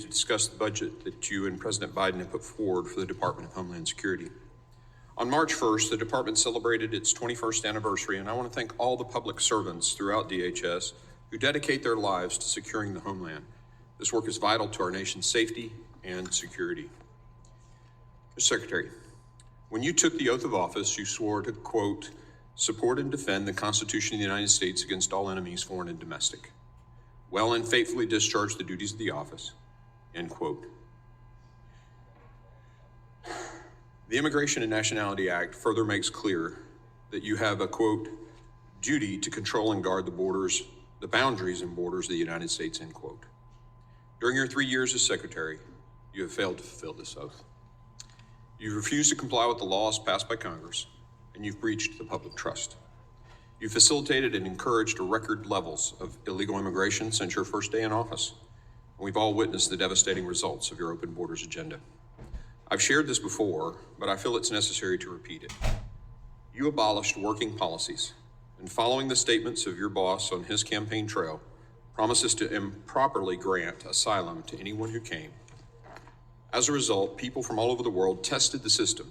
to discuss the budget that you and President Biden have put forward for the Department of Homeland Security. On March 1st, the department celebrated its 21st anniversary, and I want to thank all the public servants throughout DHS who dedicate their lives to securing the homeland. This work is vital to our nation's safety and security. Mr. Secretary, when you took the oath of office, you swore to, quote, support and defend the Constitution of the United States against all enemies, foreign and domestic. Well and faithfully discharge the duties of the office, end quote. The Immigration and Nationality Act further makes clear that you have a, quote, duty to control and guard the boundaries and borders of the United States, end quote. During your 3 years as Secretary, you have failed to fulfill this oath. You've refused to comply with the laws passed by Congress, and you've breached the public trust. You facilitated and encouraged record levels of illegal immigration since your first day in office. And we've all witnessed the devastating results of your open borders agenda. I've shared this before, but I feel it's necessary to repeat it. You abolished working policies, and following the statements of your boss on his campaign trail, promises to improperly grant asylum to anyone who came. As a result, people from all over the world tested the system.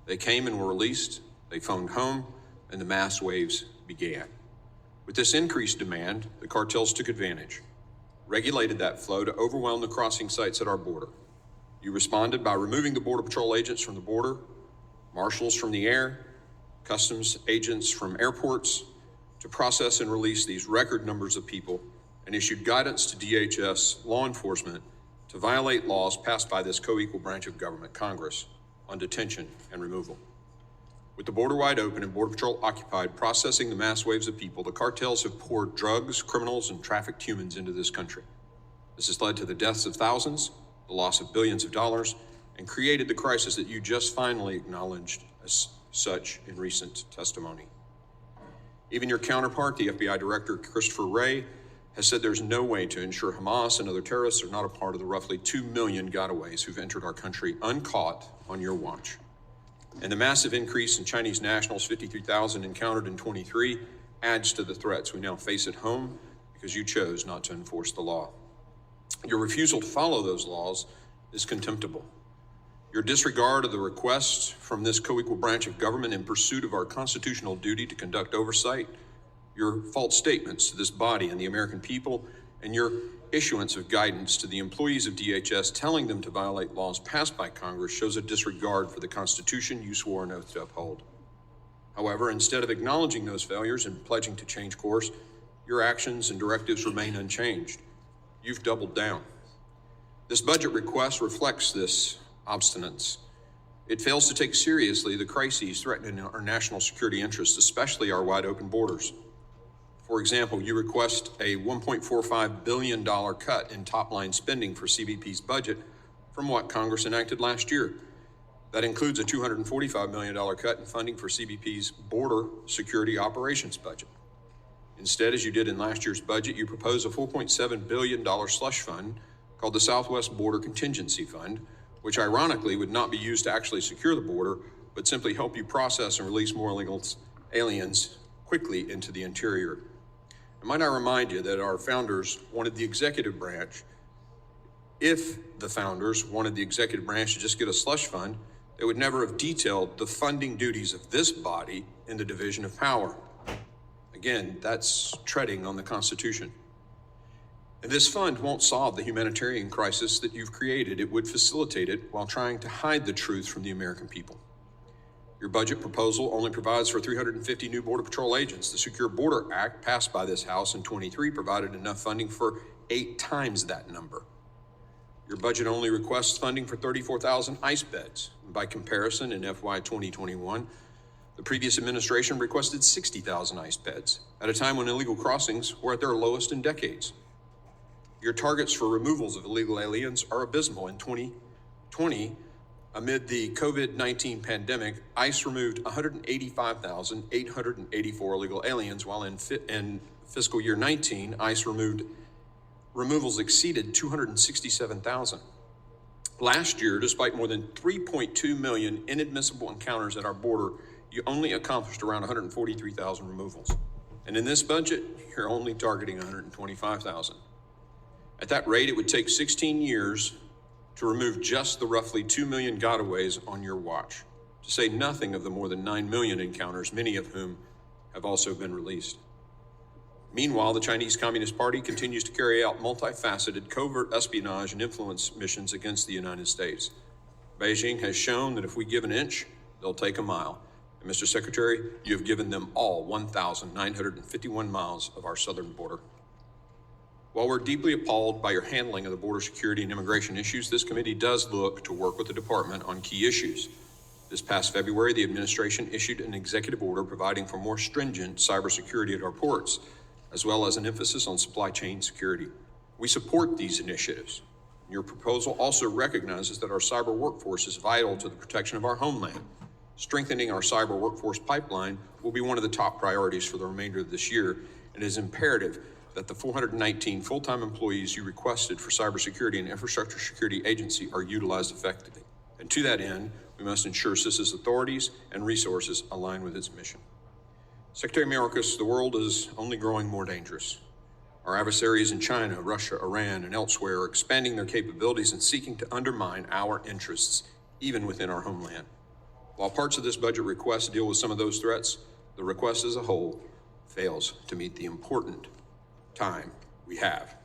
They came and were released, they phoned home, and the mass waves began. With this increased demand, the cartels took advantage, regulated that flow to overwhelm the crossing sites at our border. You responded by removing the Border Patrol agents from the border, marshals from the air, customs agents from airports, to process and release these record numbers of people, and issued guidance to DHS law enforcement to violate laws passed by this co-equal branch of government, Congress, on detention and removal. With the border wide open and Border Patrol occupied processing the mass waves of people, the cartels have poured drugs, criminals, and trafficked humans into this country. This has led to the deaths of thousands, the loss of billions of dollars, and created the crisis that you just finally acknowledged as such in recent testimony. Even your counterpart, the FBI Director Christopher Wray, has said there's no way to ensure Hamas and other terrorists are not a part of the roughly 2 million gotaways who've entered our country uncaught on your watch. And the massive increase in Chinese nationals, 53,000 encountered in 23, adds to the threats we now face at home because you chose not to enforce the law. Your refusal to follow those laws is contemptible. Your disregard of the request from this co-equal branch of government in pursuit of our constitutional duty to conduct oversight, your false statements to this body and the American people, and your issuance of guidance to the employees of DHS telling them to violate laws passed by Congress shows a disregard for the Constitution you swore an oath to uphold. However, instead of acknowledging those failures and pledging to change course, your actions and directives remain unchanged. You've doubled down. This budget request reflects this obstinance. It fails to take seriously the crises threatening our national security interests, especially our wide open borders. For example, you request a $1.45 billion cut in top-line spending for CBP's budget from what Congress enacted last year. That includes a $245 million cut in funding for CBP's border security operations budget. Instead, as you did in last year's budget, you propose a $4.7 billion slush fund called the Southwest Border Contingency Fund, which ironically would not be used to actually secure the border, but simply help you process and release more illegal aliens quickly into the interior. I might I remind you that our founders wanted the executive branch. If the founders wanted the executive branch to just get a slush fund, they would never have detailed the funding duties of this body in the division of power. Again, that's treading on the Constitution. And this fund won't solve the humanitarian crisis that you've created. It would facilitate it while trying to hide the truth from the American people. Your budget proposal only provides for 350 new Border Patrol agents. The Secure Border Act passed by this House in 23 provided enough funding for 8 times that number. Your budget only requests funding for 34,000 ICE beds. By comparison, in FY 2021, the previous administration requested 60,000 ICE beds at a time when illegal crossings were at their lowest in decades. Your targets for removals of illegal aliens are abysmal. In 2020, amid the COVID-19 pandemic, ICE removed 185,884 illegal aliens, while in fiscal year 19, ICE removals exceeded 267,000. Last year, despite more than 3.2 million inadmissible encounters at our border, you only accomplished around 143,000 removals. And in this budget, you're only targeting 125,000. At that rate, it would take 16 years to remove just the roughly 2 million gotaways on your watch, to say nothing of the more than 9 million encounters, many of whom have also been released. Meanwhile, the Chinese Communist Party continues to carry out multifaceted covert espionage and influence missions against the United States. Beijing has shown that if we give an inch, they'll take a mile. And Mr. Secretary, you have given them all 1,951 miles of our southern border. While we're deeply appalled by your handling of the border security and immigration issues, this committee does look to work with the department on key issues. This past February, the administration issued an executive order providing for more stringent cybersecurity at our ports, as well as an emphasis on supply chain security. We support these initiatives. Your proposal also recognizes that our cyber workforce is vital to the protection of our homeland. Strengthening our cyber workforce pipeline will be one of the top priorities for the remainder of this year, and it is imperative that the 419 full-time employees you requested for Cybersecurity and Infrastructure Security Agency are utilized effectively. And to that end, we must ensure CISA's authorities and resources align with its mission. Secretary Mayorkas, the world is only growing more dangerous. Our adversaries in China, Russia, Iran, and elsewhere are expanding their capabilities and seeking to undermine our interests, even within our homeland. While parts of this budget request deal with some of those threats, the request as a whole fails to meet the important time we have